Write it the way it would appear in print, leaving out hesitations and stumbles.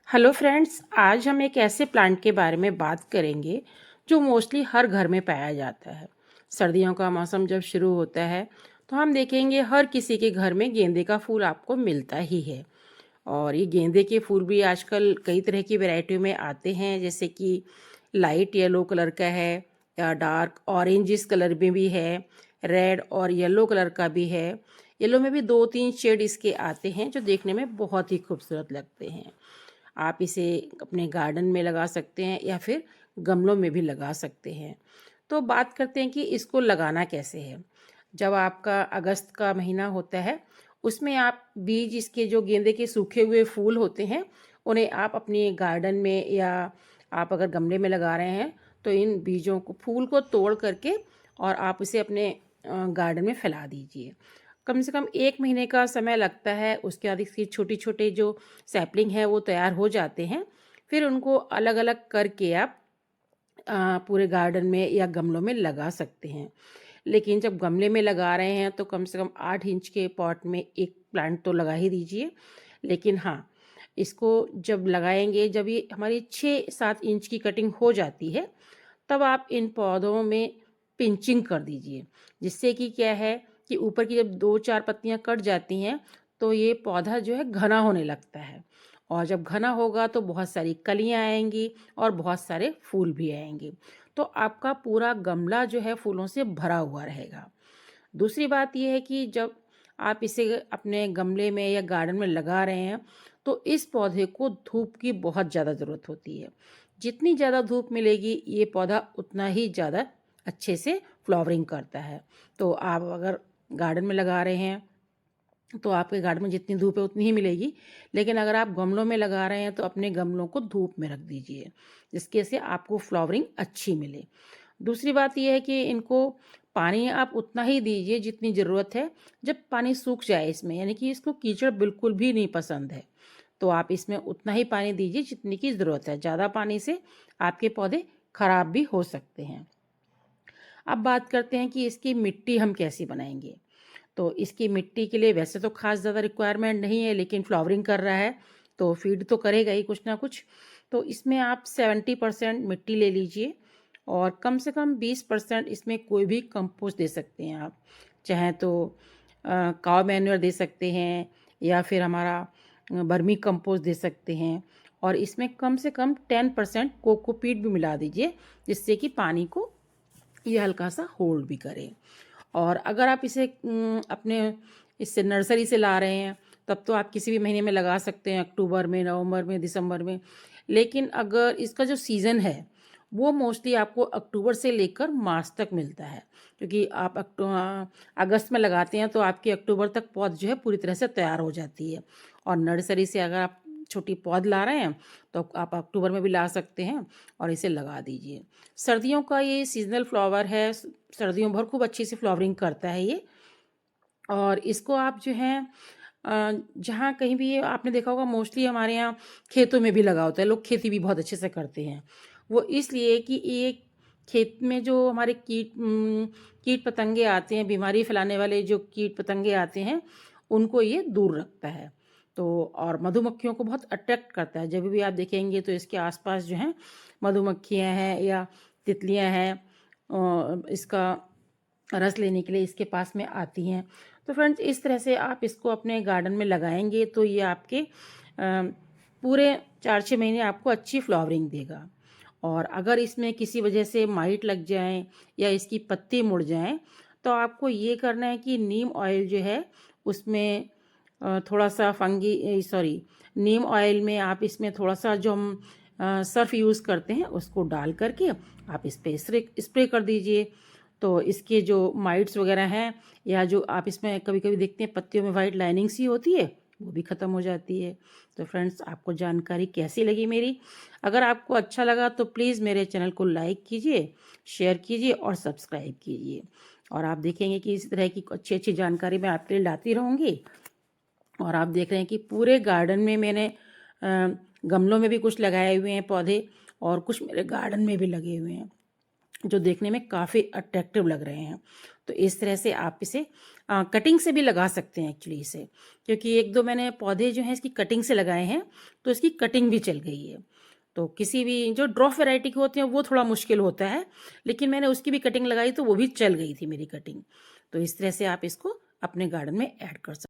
Hello friends, आज हम एक ऐसे प्लांट के बारे में बात करेंगे जो मोस्टली हर घर में पाया जाता है। सर्दियों का मौसम जब शुरू होता है तो हम देखेंगे हर किसी के घर में गेंदे का फूल आपको मिलता ही है। और ये गेंदे के फूल भी आजकल कई तरह की वैरायटियों में आते हैं, जैसे कि लाइट येलो कलर का है या डार्क ऑरेंजिस कलर में भी है, रेड और येलो कलर का भी है। येलो में भी 2-3 शेड इसके आते हैं जो देखने में बहुत ही खूबसूरत लगते हैं। आप इसे अपने गार्डन में लगा सकते हैं या फिर गमलों में भी लगा सकते हैं। तो बात करते हैं कि इसको लगाना कैसे है। जब आपका अगस्त का महीना होता है, उसमें आप बीज इसके जो गेंदे के सूखे हुए फूल होते हैं, उन्हें आप अपने गार्डन में या आप अगर गमले में लगा रहे हैं तो इन बीजों को फूल को तोड़ करके और आप इसे अपने गार्डन में फैला दीजिए। कम से कम 1 महीने का समय लगता है, उसके बाद इसकी छोटी-छोटी जो सैपलिंग है वो तैयार हो जाते हैं। फिर उनको अलग-अलग करके आप पूरे गार्डन में या गमलों में लगा सकते हैं। लेकिन जब गमले में लगा रहे हैं तो कम से कम 8 इंच के पॉट में एक प्लांट तो लगा ही दीजिए। लेकिन हाँ, इसको जब लगाएँगे, जब ये हमारी 6-7 इंच की कटिंग हो जाती है, तब आप इन पौधों में पिंचिंग कर दीजिए। जिससे कि क्या है कि ऊपर की जब 2-4 पत्तियाँ कट जाती हैं, तो ये पौधा जो है घना होने लगता है। और जब घना होगा तो बहुत सारी कलियाँ आएँगी और बहुत सारे फूल भी आएँगे। तो आपका पूरा गमला जो है फूलों से भरा हुआ रहेगा। दूसरी बात ये है कि जब आप इसे अपने गमले में या गार्डन में लगा रहे हैं, तो इस पौधे को धूप की बहुत ज़्यादा ज़रूरत होती है। जितनी ज़्यादा धूप मिलेगी, ये पौधा उतना ही ज़्यादा अच्छे से फ्लावरिंग करता है। तो आप अगर गार्डन में लगा रहे हैं, तो आपके गार्डन में जितनी धूप है उतनी ही मिलेगी। लेकिन अगर आप गमलों में लगा रहे हैं तो अपने गमलों को धूप में रख दीजिए, जिसके से आपको फ्लावरिंग अच्छी मिले। दूसरी बात ये है कि इनको पानी आप उतना ही दीजिए जितनी ज़रूरत है। जब पानी सूख जाए इसमें, यानी कि इसको कीचड़ बिल्कुल भी नहीं पसंद है, तो आप इसमें उतना ही पानी दीजिए जितनी की ज़रूरत है। ज़्यादा पानी से आपके पौधे खराब भी हो सकते हैं। अब बात करते हैं कि इसकी मिट्टी हम कैसी बनाएंगे। तो इसकी मिट्टी के लिए वैसे तो ख़ास ज़्यादा रिक्वायरमेंट नहीं है, लेकिन फ्लावरिंग कर रहा है तो फीड तो करेगा ही कुछ ना कुछ। तो इसमें आप 70% मिट्टी ले लीजिए और कम से कम 20% इसमें कोई भी कंपोस्ट दे सकते हैं आप। चाहे तो काऊ मैन्योर दे सकते हैं या फिर हमारा वर्मी कंपोस्ट दे सकते हैं। और इसमें कम से कम 10% कोकोपीट भी मिला दीजिए, जिससे कि पानी को ये हल्का सा होल्ड भी करे। और अगर आप इसे अपने इससे नर्सरी से ला रहे हैं, तब तो आप किसी भी महीने में लगा सकते हैं, अक्टूबर में, नवंबर में, दिसंबर में। लेकिन अगर इसका जो सीज़न है वो मोस्टली आपको अक्टूबर से लेकर मार्च तक मिलता है, क्योंकि आप अगस्त में लगाते हैं तो आपकी अक्टूबर तक पौध जो है पूरी तरह से तैयार हो जाती है। और नर्सरी से अगर आप छोटी पौध ला रहे हैं तो आप अक्टूबर में भी ला सकते हैं और इसे लगा दीजिए। सर्दियों का ये सीजनल फ्लावर है, सर्दियों भर खूब अच्छी सी फ्लावरिंग करता है ये। और इसको आप जो है जहाँ कहीं भी, ये आपने देखा होगा मोस्टली हमारे यहाँ खेतों में भी लगा होता है, लोग खेती भी बहुत अच्छे से करते हैं। वो इसलिए कि ये खेत में जो हमारे कीट पतंगे आते हैं, बीमारी फैलाने वाले जो कीट पतंगे आते हैं, उनको ये दूर रखता है। तो और मधुमक्खियों को बहुत अट्रैक्ट करता है। जब भी आप देखेंगे तो इसके आसपास जो हैं मधुमक्खियाँ हैं या तितलियाँ हैं, इसका रस लेने के लिए इसके पास में आती हैं। तो फ्रेंड्स, इस तरह से आप इसको अपने गार्डन में लगाएंगे तो ये आपके पूरे 4-6 महीने आपको अच्छी फ्लावरिंग देगा। और अगर इसमें किसी वजह से माइट लग जाएं या इसकी पत्ती मुड़ जाएं, तो आपको ये करना है कि नीम ऑयल जो है उसमें थोड़ा सा नीम ऑयल में आप इसमें थोड़ा सा जो हम सर्फ यूज़ करते हैं उसको डाल करके आप इस पर स्प्रे कर दीजिए। तो इसके जो माइट्स वगैरह हैं, या जो आप इसमें कभी कभी देखते हैं पत्तियों में वाइट लाइनिंग सी होती है, वो भी ख़त्म हो जाती है। तो फ्रेंड्स, आपको जानकारी कैसी लगी मेरी? अगर आपको अच्छा लगा तो प्लीज़ मेरे चैनल को लाइक कीजिए, शेयर कीजिए और सब्सक्राइब कीजिए। और आप देखेंगे कि इस तरह की अच्छी अच्छी जानकारी मैं आपके लिए लाती रहूँगी। और आप देख रहे हैं कि पूरे गार्डन में मैंने गमलों में भी कुछ लगाए हुए हैं पौधे, और कुछ मेरे गार्डन में भी लगे हुए हैं। जो देखने में काफ़ी अट्रैक्टिव लग रहे हैं। तो इस तरह से आप इसे कटिंग से भी लगा सकते हैं एक्चुअली इसे, क्योंकि एक दो मैंने पौधे जो हैं इसकी कटिंग से लगाए हैं, तो इसकी कटिंग भी चल गई है। तो किसी भी जो ड्रॉप वैरायटी के होते हैं वो थोड़ा मुश्किल होता है, लेकिन मैंने उसकी भी कटिंग लगाई तो वो भी चल गई थी मेरी कटिंग। तो इस तरह से आप इसको अपने गार्डन में ऐड कर सकते हैं।